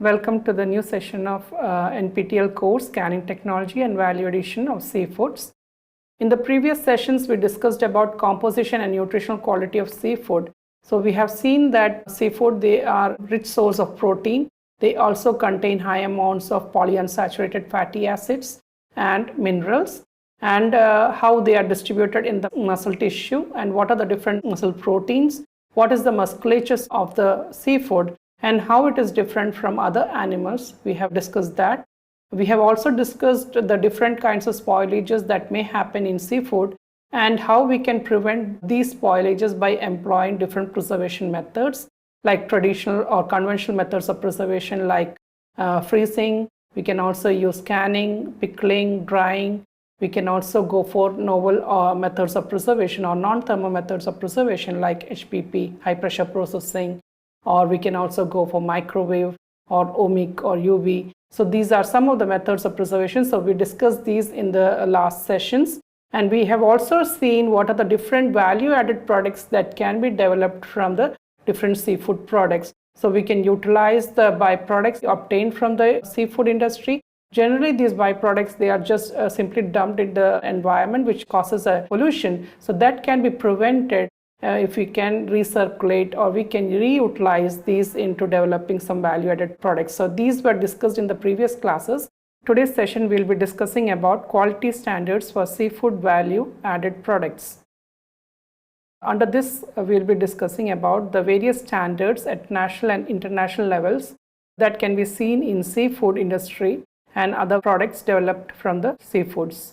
Welcome to the new session of NPTEL course Canning Technology and Value Addition of Seafoods. In the previous sessions, we discussed about composition and nutritional quality of seafood. So we have seen that seafood, they are rich source of protein. They also contain high amounts of polyunsaturated fatty acids and minerals, and how they are distributed in the muscle tissue and what are the different muscle proteins, what is the musculature of the seafood, and how it is different from other animals. We have discussed that. We have also discussed the different kinds of spoilages that may happen in seafood and how we can prevent these spoilages by employing different preservation methods like traditional or conventional methods of preservation like freezing. We can also use canning, pickling, drying. We can also go for novel methods of preservation or non-thermal methods of preservation like HPP, high pressure processing, or we can also go for microwave or ohmic or UV. So these are some of the methods of preservation. So we discussed these in the last sessions, and we have also seen what are the different value added products that can be developed from the different seafood products. So we can utilize the byproducts obtained from the seafood industry. Generally, these byproducts, they are just simply dumped in the environment, which causes a pollution. So that can be prevented if we can recirculate or we can reutilize these into developing some value-added products. So these were discussed in the previous classes. Today's session we'll be discussing about quality standards for seafood value-added products. Under this, we'll be discussing about the various standards at national and international levels that can be seen in seafood industry and other products developed from the seafoods.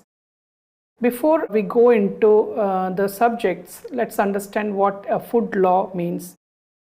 Before we go into the subjects, let's understand what a food law means.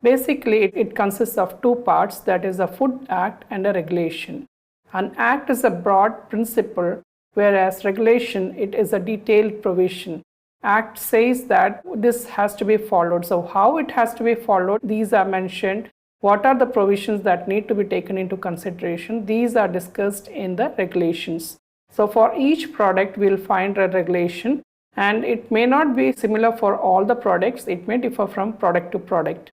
Basically, it consists of two parts, that is a Food Act and a regulation. An act is a broad principle, whereas regulation, it is a detailed provision. Act says that this has to be followed. So how it has to be followed, these are mentioned. What are the provisions that need to be taken into consideration? These are discussed in the regulations. So for each product, we'll find a regulation, and it may not be similar for all the products. It may differ from product to product.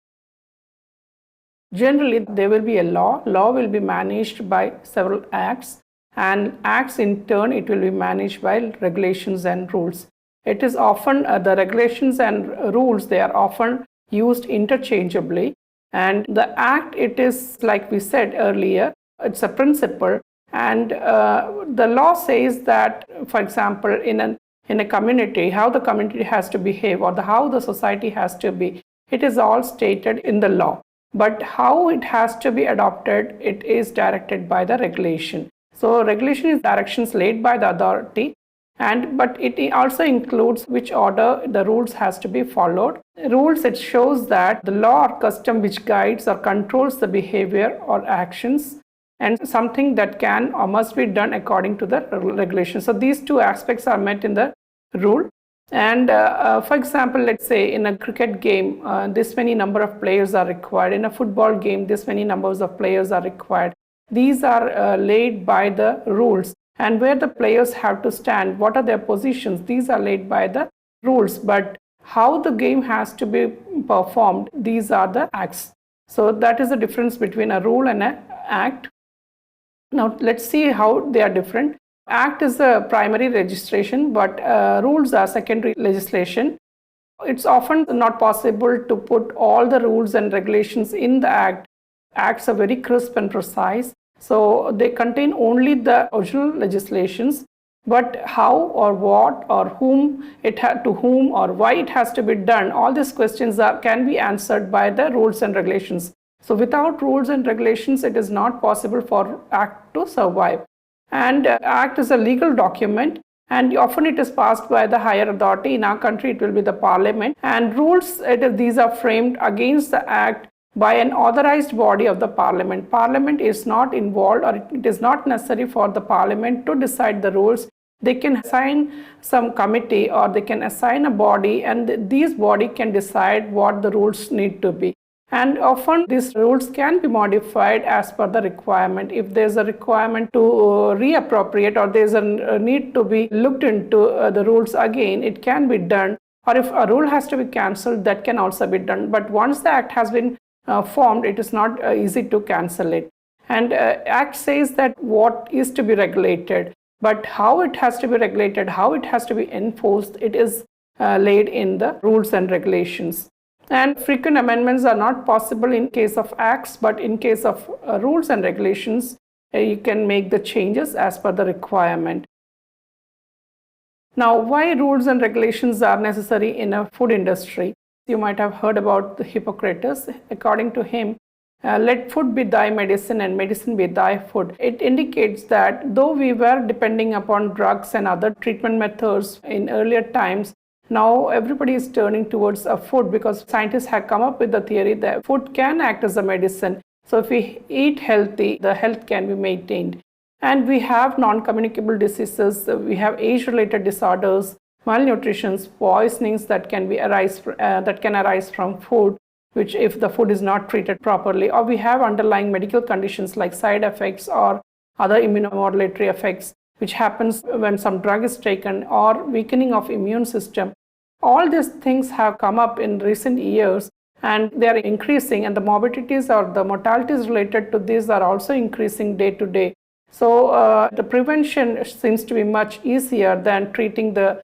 Generally, there will be a law. Law will be managed by several acts, and acts in turn, it will be managed by regulations and rules. It is often the regulations and rules, they are often used interchangeably. And the act, it is like we said earlier, it's a principle. And the law says that, for example, in a community, how the community has to behave or how the society has to be, it is all stated in the law. But how it has to be adopted, it is directed by the regulation. So regulation is directions laid by the authority, but it also includes which order the rules has to be followed. Rules, it shows that the law or custom which guides or controls the behavior or actions, and something that can or must be done according to the regulation. So these two aspects are met in the rule. And for example, let's say in a cricket game, this many number of players are required. In a football game, this many numbers of players are required. These are laid by the rules. And where the players have to stand, what are their positions, these are laid by the rules. But how the game has to be performed, these are the acts. So that is the difference between a rule and an act. Now let's see how they are different. Act is the primary registration, but rules are secondary legislation. It's often not possible to put all the rules and regulations in the act. Acts are very crisp and precise, so they contain only the original legislations, but how or what or whom to whom or why it has to be done, all these questions can be answered by the rules and regulations. So without rules and regulations, it is not possible for Act to survive. And Act is a legal document, and often it is passed by the higher authority. In our country, it will be the Parliament. And rules, these are framed against the Act by an authorized body of the Parliament. Parliament is not involved, or it is not necessary for the Parliament to decide the rules. They can assign some committee or they can assign a body, and these body can decide what the rules need to be. And often these rules can be modified as per the requirement. If there's a requirement to reappropriate or there's a need to be looked into the rules again, it can be done. Or if a rule has to be cancelled, that can also be done. But once the act has been formed, it is not easy to cancel it. And Act says that what is to be regulated, but how it has to be regulated, how it has to be enforced, it is laid in the rules and regulations. And frequent amendments are not possible in case of acts, but in case of rules and regulations, you can make the changes as per the requirement. Now, why rules and regulations are necessary in a food industry? You might have heard about the Hippocrates. According to him, let food be thy medicine and medicine be thy food. It indicates that though we were depending upon drugs and other treatment methods in earlier times, now everybody is turning towards a food, because scientists have come up with the theory that food can act as a medicine. So if we eat healthy, the health can be maintained. And we have non-communicable diseases, we have age-related disorders, malnutrition, poisonings that can arise from food, which if the food is not treated properly, or we have underlying medical conditions like side effects or other immunomodulatory effects, which happens when some drug is taken, or weakening of immune system. All these things have come up in recent years, and they are increasing, and the morbidities or the mortalities related to these are also increasing day to day. So the prevention seems to be much easier than treating the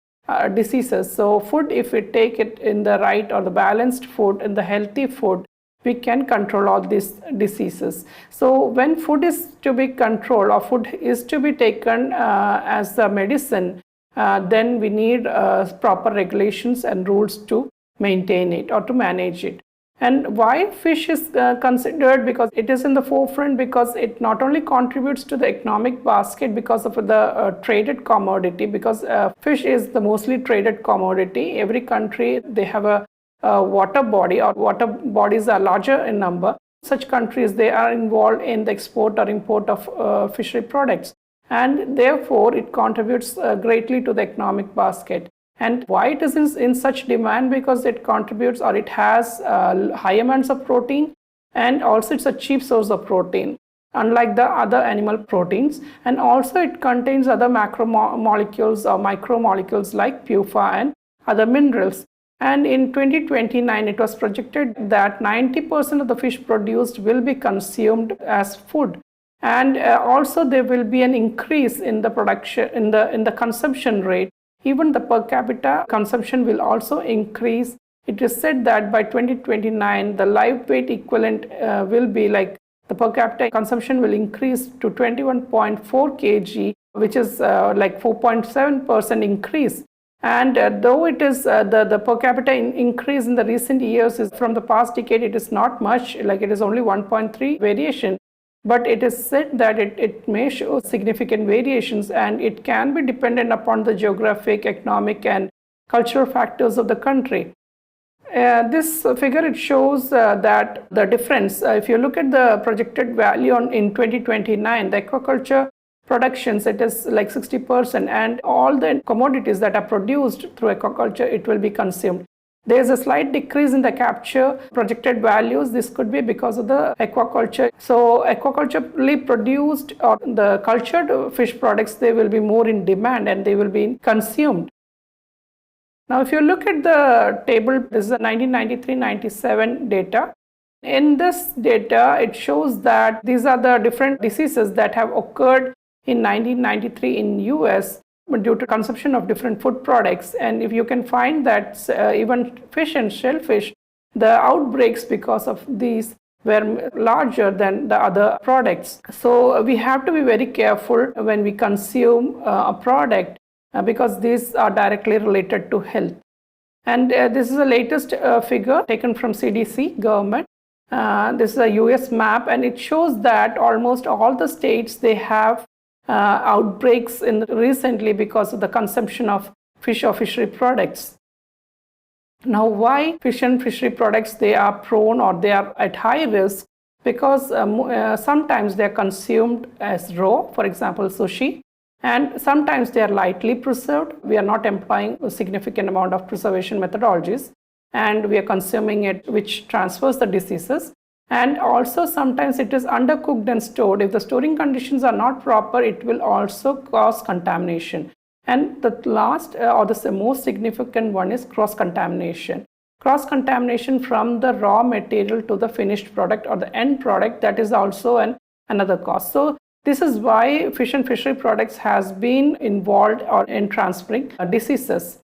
diseases. So food, if we take it in the right or the balanced food and the healthy food, we can control all these diseases. So when food is to be controlled or food is to be taken as a medicine, then we need proper regulations and rules to maintain it or to manage it. And why fish is considered? Because it is in the forefront, because it not only contributes to the economic basket because of the traded commodity, because fish is the mostly traded commodity. Every country, they have a water body, or water bodies are larger in number. Such countries, they are involved in the export or import of fishery products, and therefore it contributes greatly to the economic basket. And why it is in such demand? Because it contributes, or it has high amounts of protein, and also it's a cheap source of protein, unlike the other animal proteins. And also it contains other macromolecules or micromolecules like PUFA and other minerals. And in 2029, it was projected that 90% of the fish produced will be consumed as food. And also there will be an increase in the production, in the consumption rate. Even the per capita consumption will also increase. It is said that by 2029, the live weight equivalent will be like the per capita consumption will increase to 21.4 kg, which is like 4.7% increase. And though it is the per capita increase in the recent years is from the past decade, it is not much, like it is only 1.3 variation. But it is said that it may show significant variations, and it can be dependent upon the geographic, economic, and cultural factors of the country. This figure, it shows that the difference, if you look at the projected value in 2029, the aquaculture productions, it is like 60%, and all the commodities that are produced through aquaculture, it will be consumed. There is a slight decrease in the capture projected values. This could be because of the aquaculture. So aquaculturally produced or the cultured fish products, they will be more in demand and they will be consumed. Now, if you look at the table, this is the 1993-97 data. In this data, it shows that these are the different diseases that have occurred in 1993 in US due to consumption of different food products. And if you can find that even fish and shellfish, the outbreaks because of these were larger than the other products. So we have to be very careful when we consume a product because these are directly related to health. And this is the latest figure taken from CDC government. This is a US map, and it shows that almost all the states, they have outbreaks recently because of the consumption of fish or fishery products. Now, why fish and fishery products, they are prone or they are at high risk? Because sometimes they are consumed as raw, for example, sushi, and sometimes they are lightly preserved. We are not employing a significant amount of preservation methodologies, and we are consuming it, which transfers the diseases. And also sometimes it is undercooked and stored. If the storing conditions are not proper, it will also cause contamination. And the last or the most significant one is cross-contamination. Cross-contamination from the raw material to the finished product or the end product, that is also an another cause. So this is why fish and fishery products has been involved or in transferring diseases.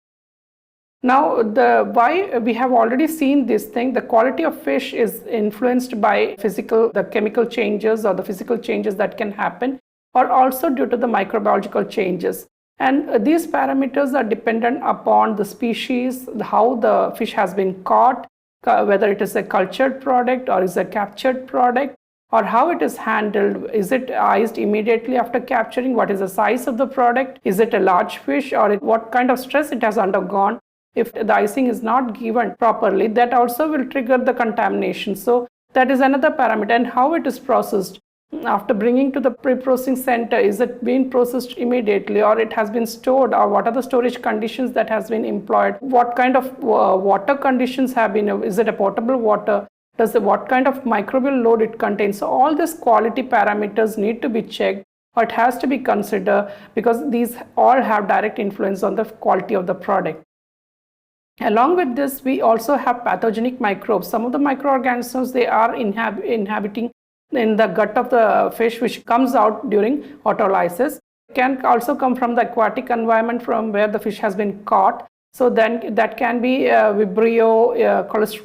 Now, why we have already seen this thing, the quality of fish is influenced by the chemical changes or the physical changes that can happen, or also due to the microbiological changes. And these parameters are dependent upon the species, how the fish has been caught, whether it is a cultured product or is a captured product, or how it is handled. Is it iced immediately after capturing? What is the size of the product? Is it a large fish, or what kind of stress it has undergone? If the icing is not given properly, that also will trigger the contamination. So that is another parameter. And how it is processed after bringing to the pre-processing center, is it being processed immediately, or it has been stored, or what are the storage conditions that has been employed? What kind of water conditions have been? Is it a potable water? What kind of microbial load it contains? So all these quality parameters need to be checked, or it has to be considered, because these all have direct influence on the quality of the product. Along with this, we also have pathogenic microbes. Some of the microorganisms, they are inhabiting in the gut of the fish, which comes out during autolysis. It can also come from the aquatic environment from where the fish has been caught. So then that can be Vibrio,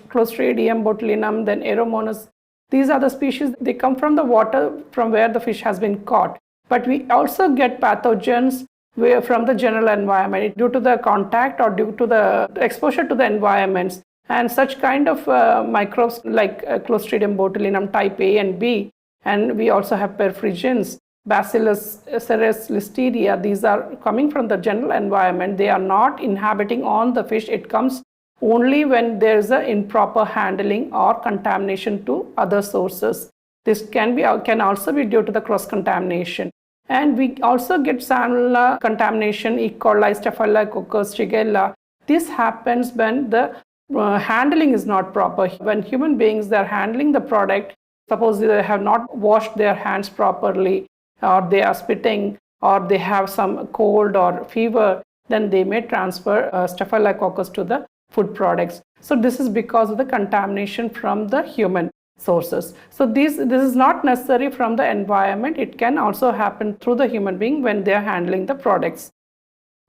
Clostridium botulinum, then Aeromonas. These are the species, they come from the water from where the fish has been caught. But we also get pathogens from the general environment due to the contact or due to the exposure to the environments. And such kind of microbes like Clostridium botulinum type A and B, and we also have perfringens, Bacillus cereus, Listeria. These are coming from the general environment. They are not inhabiting on the fish. It comes only when there is an improper handling or contamination to other sources. This can also be due to the cross contamination. And we also get salmonella contamination, E. coli, Staphylococcus, Shigella. This happens when the handling is not proper. When human beings, they're handling the product, suppose they have not washed their hands properly, or they are spitting, or they have some cold or fever, then they may transfer Staphylococcus to the food products. So this is because of the contamination from the human sources. So this is not necessary from the environment. It can also happen through the human being when they are handling the products.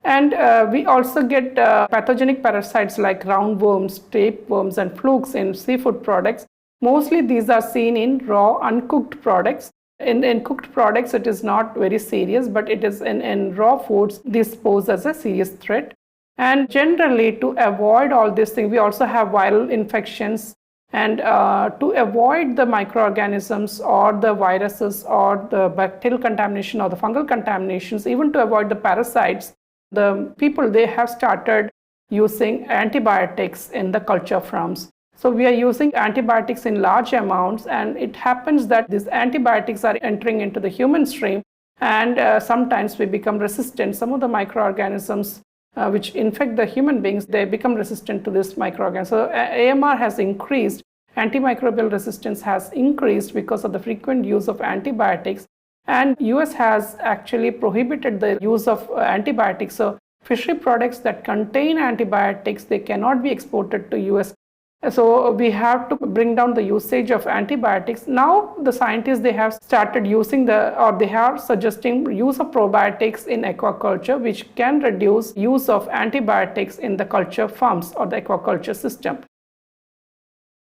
And we also get pathogenic parasites like roundworms, tapeworms, and flukes in seafood products. Mostly these are seen in raw, uncooked products. In cooked products, it is not very serious, but it is in raw foods, this pose as a serious threat. And generally, to avoid all these things, we also have viral infections. And to avoid the microorganisms or the viruses or the bacterial contamination or the fungal contaminations, even to avoid the parasites, the people, they have started using antibiotics in the culture farms. So we are using antibiotics in large amounts, and it happens that these antibiotics are entering into the human stream, and sometimes we become resistant. Some of the microorganisms which infect the human beings, they become resistant to this microorganism. So AMR has increased, antimicrobial resistance has increased because of the frequent use of antibiotics. And US has actually prohibited the use of antibiotics. So fishery products that contain antibiotics, they cannot be exported to US. So we have to bring down the usage of antibiotics. Now the scientists, they have started using they are suggesting use of probiotics in aquaculture, which can reduce use of antibiotics in the culture farms or the aquaculture system.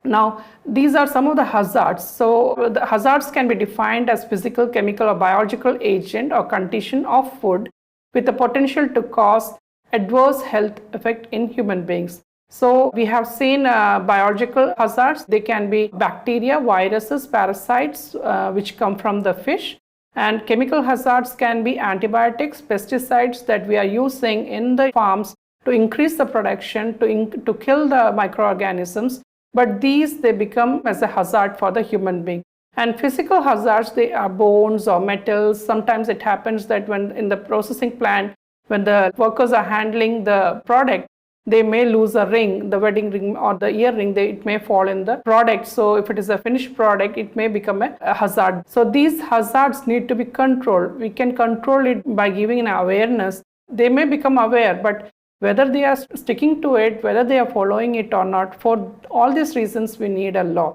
Now, these are some of the hazards. So the hazards can be defined as physical, chemical, or biological agent or condition of food with the potential to cause adverse health effect in human beings. So we have seen biological hazards. They can be bacteria, viruses, parasites which come from the fish. And chemical hazards can be antibiotics, pesticides that we are using in the farms to increase the production, to kill the microorganisms. But these, they become as a hazard for the human being. And physical hazards, they are bones or metals. Sometimes it happens that when in the processing plant, when the workers are handling the product, they may lose a ring, the wedding ring or the earring, it may fall in the product. So if it is a finished product, it may become a hazard. So these hazards need to be controlled. We can control it by giving an awareness. They may become aware, but whether they are sticking to it, whether they are following it or not, for all these reasons, we need a law.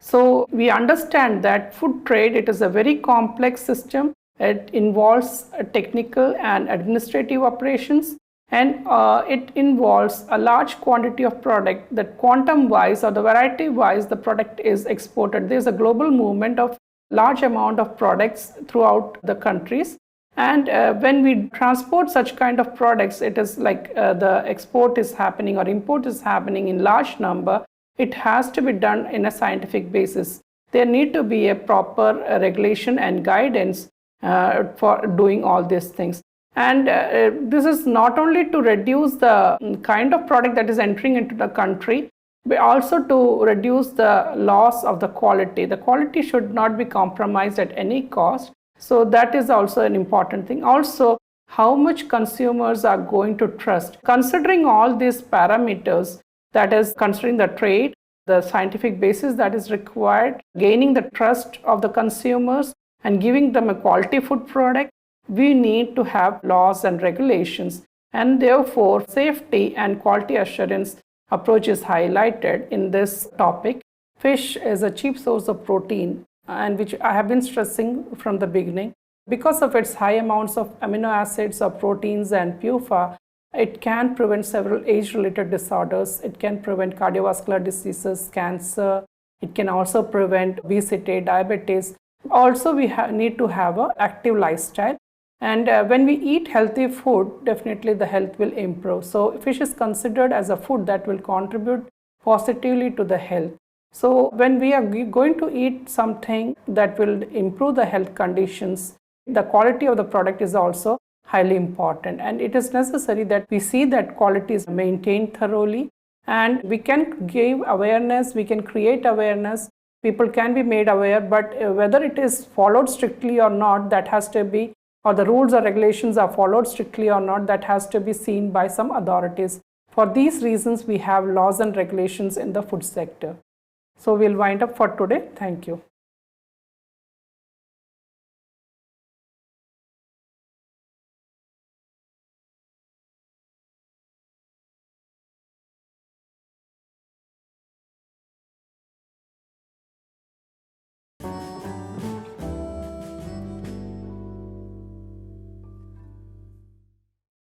So we understand that food trade, it is a very complex system. It involves technical and administrative operations, and it involves a large quantity of product that quantum wise or the variety wise the product is exported. There is a global movement of large amount of products throughout the countries, and when we transport such kind of products, it is like the export is happening or import is happening in large number. It has to be done in a scientific basis. There need to be a proper regulation and guidance for doing all these things. And this is not only to reduce the kind of product that is entering into the country, but also to reduce the loss of the quality. The quality should not be compromised at any cost. So that is also an important thing. Also, how much consumers are going to trust. Considering all these parameters, that is considering the trade, the scientific basis that is required, gaining the trust of the consumers and giving them a quality food product, we need to have laws and regulations, and therefore safety and quality assurance approach is highlighted in this topic. Fish is a cheap source of protein, and which I have been stressing from the beginning. Because of its high amounts of amino acids or proteins and PUFA, it can prevent several age-related disorders. It can prevent cardiovascular diseases, cancer. It can also prevent obesity, diabetes. Also, we need to have an active lifestyle. And when we eat healthy food, definitely the health will improve. So fish is considered as a food that will contribute positively to the health. So when we are going to eat something that will improve the health conditions, the quality of the product is also highly important. And it is necessary that we see that quality is maintained thoroughly, and we can give awareness, we can create awareness, people can be made aware, but whether it is followed strictly or not, that has to be, or the rules or regulations are followed strictly or not, that has to be seen by some authorities. For these reasons, we have laws and regulations in the food sector. So we'll wind up for today. Thank you.